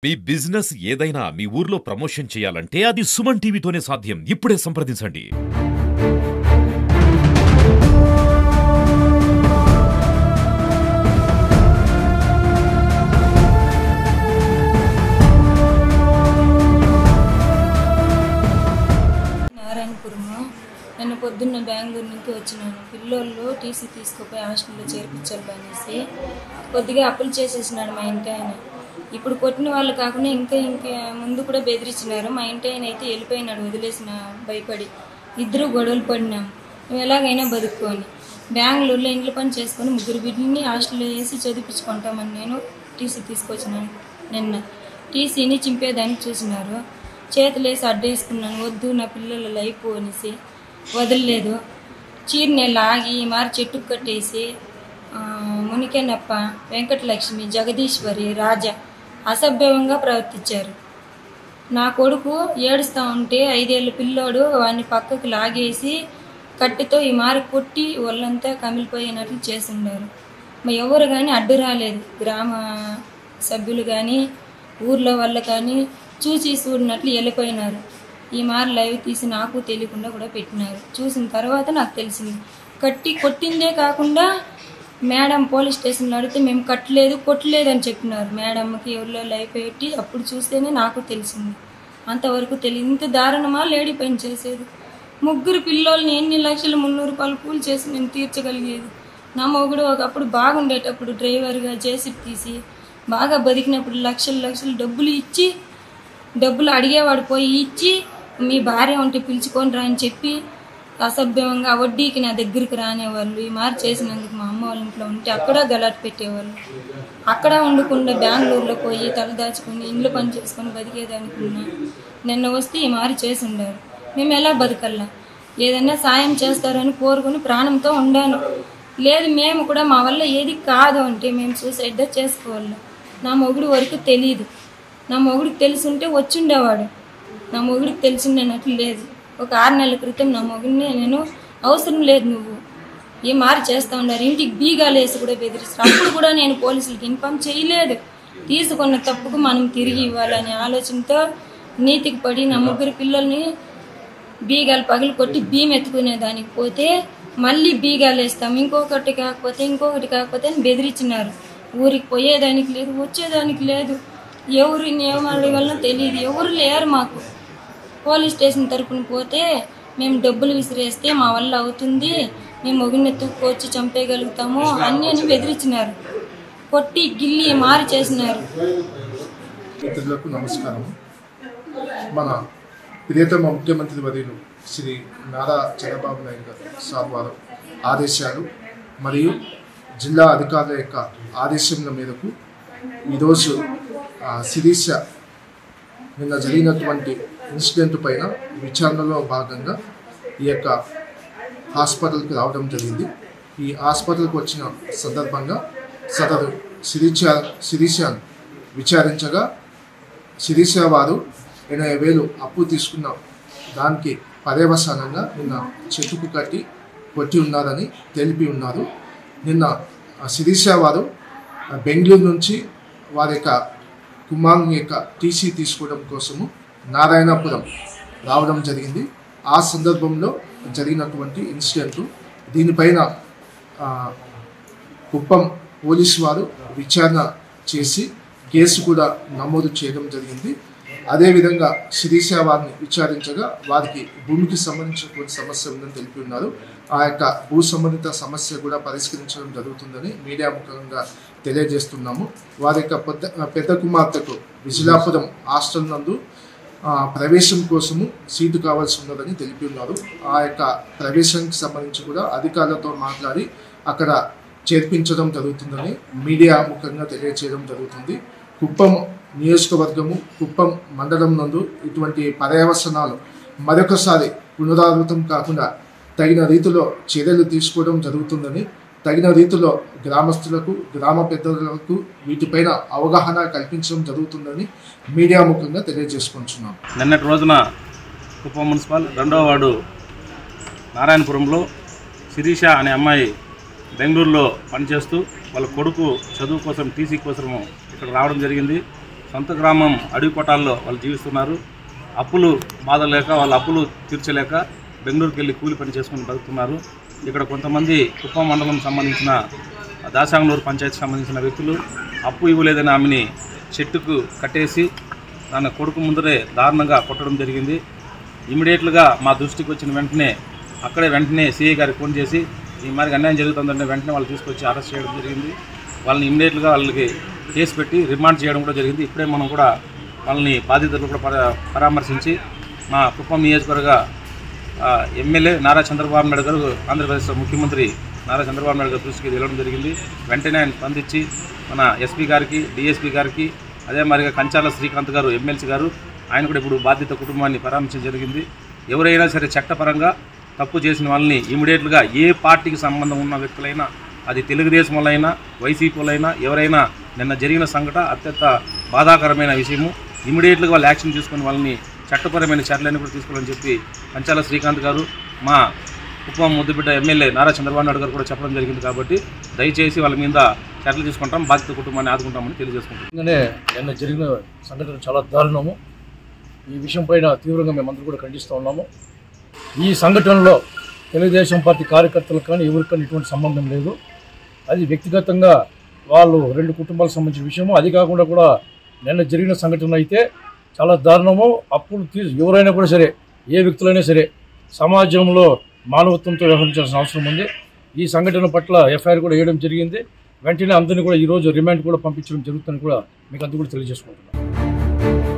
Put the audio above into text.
మీ business ఏదైనా మీ ఊర్లో promotion చేయాలంటే అది సుమన్ టీవీతోనే సాధ్యం. ఇప్పుడే సంప్రదించండి. నారాయణపురము. నిన్న పొద్దున్న బెంగళూరు నుంచి వచ్చినాను. పిల్లోళ్ళు టీసీ తీసుకుపోయి హాస్టల్లో చేర్పించాలి అనేసి కొద్దిగా అప్పులు చేసేసినాడు మా ఇంటి ఆయన. ఇప్పుడు కొట్టిన వాళ్ళు కాకుండా ఇంకా ముందు కూడా బెదిరించినారు. మా ఇంటి ఆయన అయితే వెళ్ళిపోయినాడు వదిలేసిన భయపడి. ఇద్దరు గొడవలు పడినాము. మేము ఎలాగైనా బతుక్కొని బెంగళూరులో ఇంట్లో పని చేసుకొని ముగ్గురు బిడ్డని హాస్టల్లో వేసి చదివించుకుంటామని నేను టీసీ తీసుకొచ్చినాను. నిన్న టీసీని చింపేదానికి చూసినారు. చేతులేసి అడ్డేసుకున్నాను. వద్దు నా పిల్లల లైఫ్ అనేసి వదలలేదు. చీరని లాగి మారి చెట్టుకు కట్టేసి మునికెనప్ప, వెంకటలక్ష్మి, జగదీశ్వరి, రాజా అసభ్యంగా ప్రవర్తించారు. నా కొడుకు ఏడుస్తూ ఉంటే 5 ఏళ్ళ పిల్లోడు వాడిని పక్కకు లాగేసి కట్టెతో ఈ మారి కొట్టి వాళ్ళంతా కమిలిపోయినట్లు చేస్తున్నారు. ఎవరు కానీ అడ్డు రాలేదు. గ్రామ సభ్యులు కానీ ఊర్లో వాళ్ళు కానీ చూసి చూడినట్లు వెళ్ళిపోయినారు. ఈ మారి లైవ్ తీసి నాకు తెలియకుండా కూడా పెట్టినారు. చూసిన తర్వాత నాకు తెలిసింది. కొట్టిందే కాకుండా మేడం పోలీస్ స్టేషన్లో అడిగితే మేము కొట్టలేదు అని చెప్పినారు. మేడంకి ఎవరిలో లైవ్ పెట్టి అప్పుడు చూస్తేనే నాకు తెలిసింది. అంతవరకు తెలియదు. ఇంత దారుణమా లేడీ పని చేసేది? ముగ్గురు పిల్లోల్ని ఎన్ని లక్షలు 300 రూపాయలు కూలి చేసి నేను తీర్చగలిగేది. నా మొగుడు ఒకప్పుడు బాగుండేటప్పుడు డ్రైవర్గా జేసీబీ తీసి బాగా బతికినప్పుడు లక్షలు డబ్బులు ఇచ్చి డబ్బులు అడిగేవాడు పోయి ఇచ్చి మీ భార్య ఉంటే పిలుచుకొని రా అని చెప్పి అసభ్యంగా వడ్డీకి నా దగ్గరికి రానేవాళ్ళు. ఈ మారి చేసినందుకు మా అమ్మ వాళ్ళ ఇంట్లో ఉంటే అక్కడ గలాట్ పెట్టేవాళ్ళు. అక్కడ ఉండకుండా బెంగళూరులో పోయి తలదాచుకొని ఇంట్లో పని చేసుకొని బతికేదానికున్నా. నిన్న వస్తే ఈ మారి చేసి ఉండారు. మేము ఎలా బతకల్లా? ఏదైనా సాయం చేస్తారని కోరుకుని ప్రాణంతో ఉండాను. లేదు మేము కూడా మా వల్ల ఏది కాదు అంటే మేము సూసైడ్ చేసుకోవాలి. నా మొగుడు వరకు తెలియదు. నా మొగుడికి తెలుసుంటే వచ్చిండేవాడు. నా మొగుడికి తెలిసిండేనట్లు లేదు. ఒక 6 నెలల క్రితం నా మొగుడిని నేను అవసరం లేదు నువ్వు ఏ మారి చేస్తూ ఉన్నారు, ఇంటికి బీగాలు వేసి కూడా బెదిరిస్తారు. అప్పుడు కూడా నేను పోలీసులకి ఇన్ఫామ్ చేయలేదు. తీసుకున్న తప్పుకు మనం తిరిగి ఇవ్వాలనే ఆలోచనతో నీతికి పడి నా ముగ్గురు పిల్లల్ని బీగాలు పగిలి కొట్టి బియ్యం ఎత్తుకునే దానికి పోతే మళ్ళీ బీగాలు వేస్తాం, ఇంకొకటి కాకపోతే అని బెదిరించినారు. ఊరికి పోయేదానికి లేదు, వచ్చేదానికి లేదు. ఎవరు నియమాల వల్ల తెలియదు. ఎవరు లేరు మాకు. పోలీస్ స్టేషన్ తరపున పోతే మేము డబ్బులు విసిరేస్తే మా వల్ల అవుతుంది, మేము మొగిని ఎత్తుక్కొచ్చి చంపేయగలుగుతాము అని బెదిరించినారు. కొట్టి గిల్లి మారి చేసినారు. మిత్రులకు నమస్కారం. మన ప్రియతమ ముఖ్యమంత్రి వర్యులు శ్రీ నారా చంద్రబాబు నాయుడు గారు సార్ వారు ఆదేశాలు మరియు జిల్లా అధికారుల యొక్క ఆదేశముల మేరకు ఈరోజు శిరీష నిన్న జరిగినటువంటి ఇన్సిడెంట్ పైన విచారణలో భాగంగా ఈ యొక్క హాస్పిటల్కి రావడం జరిగింది. ఈ హాస్పిటల్కి వచ్చిన సందర్భంగా సదరు శిరీషను విచారించగా శిరీష వారు 80,000 అప్పు తీసుకున్న దానికి పర్యవసానంగా నిన్న చెట్టుకు కట్టి కొట్టి ఉన్నారని తెలిపి ఉన్నారు. నిన్న శిరీష వారు బెంగళూరు నుంచి వారి యొక్క కుమారుని యొక్క టీసీ తీసుకోవడం కోసము నారాయణపురం రావడం జరిగింది. ఆ సందర్భంలో జరిగినటువంటి ఇన్సిడెంట్. దీనిపైన కుప్పం పోలీసు వారు విచారణ చేసి కేసు కూడా నమోదు చేయడం జరిగింది. అదేవిధంగా శిరీష వారిని విచారించగా వారికి భూమికి సంబంధించినటువంటి సమస్య ఉందని తెలిపి ఉన్నారు. ఆ యొక్క భూ సంబంధిత సమస్య కూడా పరిష్కరించడం జరుగుతుందని మీడియా ముఖంగా తెలియజేస్తున్నాము. వారి యొక్క పెద్ద కుమార్తెకు విజిలాపురం హాస్టల్ నందు ప్రవేశం కోసము సీటు కావాల్సి ఉన్నదని తెలిపి ఉన్నారు. ఆ యొక్క ప్రవేశానికి సంబంధించి కూడా అధికారులతో మాట్లాడి అక్కడ చేర్పించడం జరుగుతుందని మీడియా ముఖంగా తెలియజేయడం జరుగుతుంది. కుప్పం నియోజకవర్గము, కుప్పం మండలం నందు ఇటువంటి పర్యవసనాలు మరొకసారి పునరావృతం కాకుండా తగిన రీతిలో చర్యలు తీసుకోవడం జరుగుతుందని, తగిన రీతిలో గ్రామస్తులకు, గ్రామ పెద్దలకు వీటిపైన అవగాహన కల్పించడం జరుగుతుందని మీడియా ముఖంగా తెలియజేసుకుంటున్నాం. నిన్నటి రోజున కుప్పం మున్సిపల్ 2వ వార్డు నారాయణపురంలో శిరీష అనే అమ్మాయి బెంగళూరులో పనిచేస్తూ వాళ్ళ కొడుకు చదువు కోసం టీసీ కోసము ఇక్కడ రావడం జరిగింది. సొంత గ్రామం అడవి కొట్టాల్లో వాళ్ళు జీవిస్తున్నారు. అప్పులు బాధ లేక వాళ్ళ అప్పులు తీర్చలేక బెంగళూరుకి వెళ్ళి కూలి పని చేసుకుని బతుకుతున్నారు. ఇక్కడ కొంతమంది కుప్పం మండలం సంబంధించిన దాసాంగనూరు పంచాయతీకి సంబంధించిన వ్యక్తులు అప్పు ఇవ్వలేదని ఆమెని చెట్టుకు కట్టేసి దాని కొడుకు ముందరే దారుణంగా కొట్టడం జరిగింది. ఇమీడియట్గా మా దృష్టికి వచ్చిన వెంటనే సిఐ గారికి ఫోన్ చేసి ఈ మరి అన్యాయం జరుగుతుందంటే వెంటనే వాళ్ళు తీసుకొచ్చి అరెస్ట్ చేయడం జరిగింది. వాళ్ళని ఇమీడియట్గా వాళ్ళకి కేసు పెట్టి రిమాండ్ చేయడం కూడా జరిగింది. ఇప్పుడే మనం కూడా వాళ్ళని బాధితులు కూడా పరామర్శించి మా కుప్పం నియోజకవర్గ ఎమ్మెల్యే నారా చంద్రబాబు నాయుడు గారు, ఆంధ్రప్రదేశ్ ముఖ్యమంత్రి నారా చంద్రబాబు నాయుడు గారి దృష్టికి వెళ్ళడం జరిగింది. వెంటనే ఆయన స్పందించి మన ఎస్పీ గారికి, డిఎస్పీ గారికి, అదే మరిగా కంచాల శ్రీకాంత్ గారు ఎమ్మెల్సీ గారు ఆయన కూడా ఇప్పుడు బాధిత కుటుంబాన్ని పరామర్శించడం జరిగింది. ఎవరైనా సరే చట్టపరంగా తప్పు చేసిన వాళ్ళని ఇమీడియట్గా ఏ పార్టీకి సంబంధం ఉన్న వ్యక్తులైనా, అది తెలుగుదేశం వాళ్ళైనా, వైసీపీ వాళ్ళైనా, ఎవరైనా నిన్న జరిగిన సంఘటన అత్యంత బాధాకరమైన విషయము. ఇమీడియట్గా వాళ్ళు యాక్షన్ తీసుకుని వాళ్ళని చట్టపరమైన చర్యలన్నీ కూడా తీసుకోవాలని చెప్పి కంచాల శ్రీకాంత్ గారు, మా కుప్పం ముద్దుబిడ్డ ఎమ్మెల్యే నారా చంద్రబాబు నాయుడు గారు కూడా చెప్పడం జరిగింది. కాబట్టి దయచేసి వాళ్ళ మీద చర్యలు తీసుకుంటాం, బాధిత కుటుంబాన్ని ఆదుకుంటామని తెలియజేసుకుంటాం. నిన్న జరిగిన సంఘటన చాలా దారుణము. ఈ విషయం పైన తీవ్రంగా మేమందరూ కూడా ఖండిస్తూ ఉన్నాము. ఈ సంఘటనలో తెలుగుదేశం పార్టీ కార్యకర్తలకు కానీ ఎవరికి కానీ ఎటువంటి సంబంధం లేదు. అది వ్యక్తిగతంగా వాళ్ళు రెండు కుటుంబాలకు సంబంధించిన విషయము. అది కాకుండా కూడా నిన్న జరిగిన సంఘటన అయితే చాలా దారుణము. అప్పుడు ఎవరైనా కూడా సరే, ఏ వ్యక్తులైనా సరే సమాజంలో మానవత్వంతో వ్యవహరించాల్సిన అవసరం ఉంది. ఈ సంఘటన పట్ల ఎఫ్ఐఆర్ కూడా వేయడం జరిగింది. వెంటనే అందరినీ కూడా ఈరోజు రిమాండ్ కూడా పంపించడం జరుగుతుందని కూడా మీకు అందరూ కూడా తెలియజేసుకుంటున్నాను.